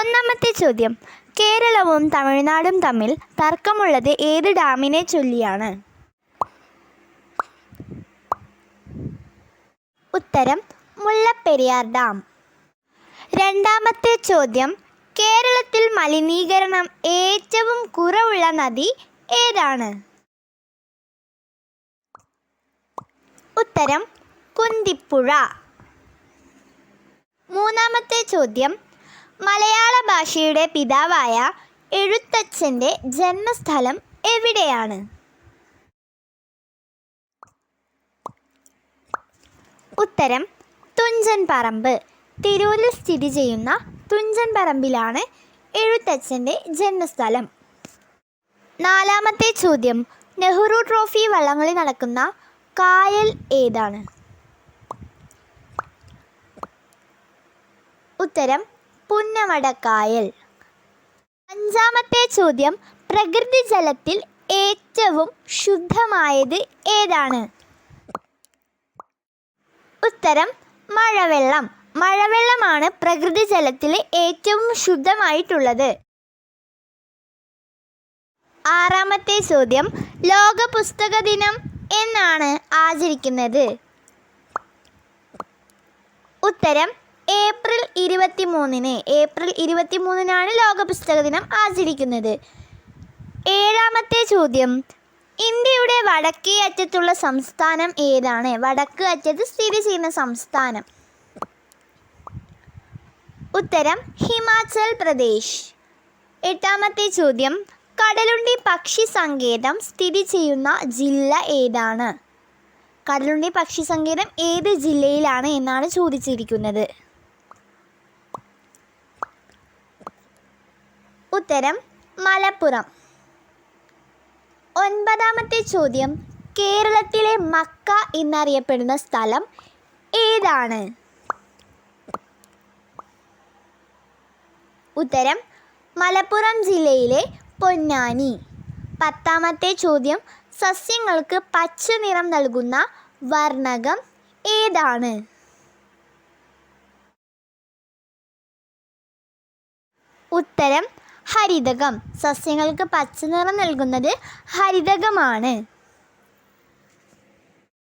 ഒന്നാമത്തെ ചോദ്യം, കേരളവും തമിഴ്നാടും തമ്മിൽ തർക്കമുള്ളത് ഏത് ഡാമിനെ ചൊല്ലിയാണ്? ഉത്തരം മുല്ലപ്പെരിയാർ ഡാം. രണ്ടാമത്തെ ചോദ്യം, കേരളത്തിൽ മലിനീകരണം ഏറ്റവും കുറവുള്ള നദി ഏതാണ്? ഉത്തരം കുന്തിപ്പുഴ. മൂന്നാമത്തെ ചോദ്യം, മലയാള ഭാഷയുടെ പിതാവായ എഴുത്തച്ഛൻ്റെ ജന്മസ്ഥലം എവിടെയാണ്? ഉത്തരം തുഞ്ചൻ പറമ്പ്. തിരൂരിൽ സ്ഥിതി ചെയ്യുന്ന തുഞ്ചൻ പറമ്പിലാണ് എഴുത്തച്ഛൻ്റെ ജന്മസ്ഥലം. നാലാമത്തെ ചോദ്യം, നെഹ്റു ട്രോഫി വള്ളംകളി നടക്കുന്ന കായൽ ഏതാണ്? ഉത്തരം പുന്നമടക്കായൽ. അഞ്ചാമത്തെ ചോദ്യം, പ്രകൃതി ജലത്തിൽ ഏറ്റവും ശുദ്ധമായത് ഏതാണ്? ഉത്തരം മഴവെള്ളം. മഴവെള്ളമാണ് പ്രകൃതി ജലത്തിൽ ഏറ്റവും ശുദ്ധമായിട്ടുള്ളത്. ആറാമത്തെ ചോദ്യം, ലോക പുസ്തക ദിനം എന്നാണ് ആചരിക്കുന്നത്? ഉത്തരം ഏപ്രിൽ 23. ഏപ്രിൽ 23 ലോക പുസ്തക ദിനം ആചരിക്കുന്നത്. ഏഴാമത്തെ ചോദ്യം, ഇന്ത്യയുടെ വടക്കേ അറ്റത്തുള്ള സംസ്ഥാനം ഏതാണ്? വടക്ക് അറ്റത്ത് സ്ഥിതി ചെയ്യുന്ന സംസ്ഥാനം. ഉത്തരം ഹിമാചൽ പ്രദേശ്. എട്ടാമത്തെ ചോദ്യം, കടലുണ്ടി പക്ഷി സങ്കേതം സ്ഥിതി ചെയ്യുന്ന ജില്ല ഏതാണ്? കടലുണ്ടി പക്ഷി സങ്കേതം ഏത് ജില്ലയിലാണ് എന്നാണ് ചോദിച്ചിരിക്കുന്നത്. ഉത്തരം മലപ്പുറം. ഒൻപതാമത്തെ ചോദ്യം, കേരളത്തിലെ മക്ക എന്നറിയപ്പെടുന്ന സ്ഥലം ഏതാണ്? ഉത്തരം മലപ്പുറം ജില്ലയിലെ പൊന്നാനി. പത്താമത്തെ ചോദ്യം, സസ്യങ്ങൾക്ക് പച്ച നിറം നൽകുന്ന വർണ്ണകം ഏതാണ്? ഉത്തരം ഹരിതകം. സസ്യങ്ങൾക്ക് പച്ച നിറം നൽകുന്നത് ഹരിതകമാണ്.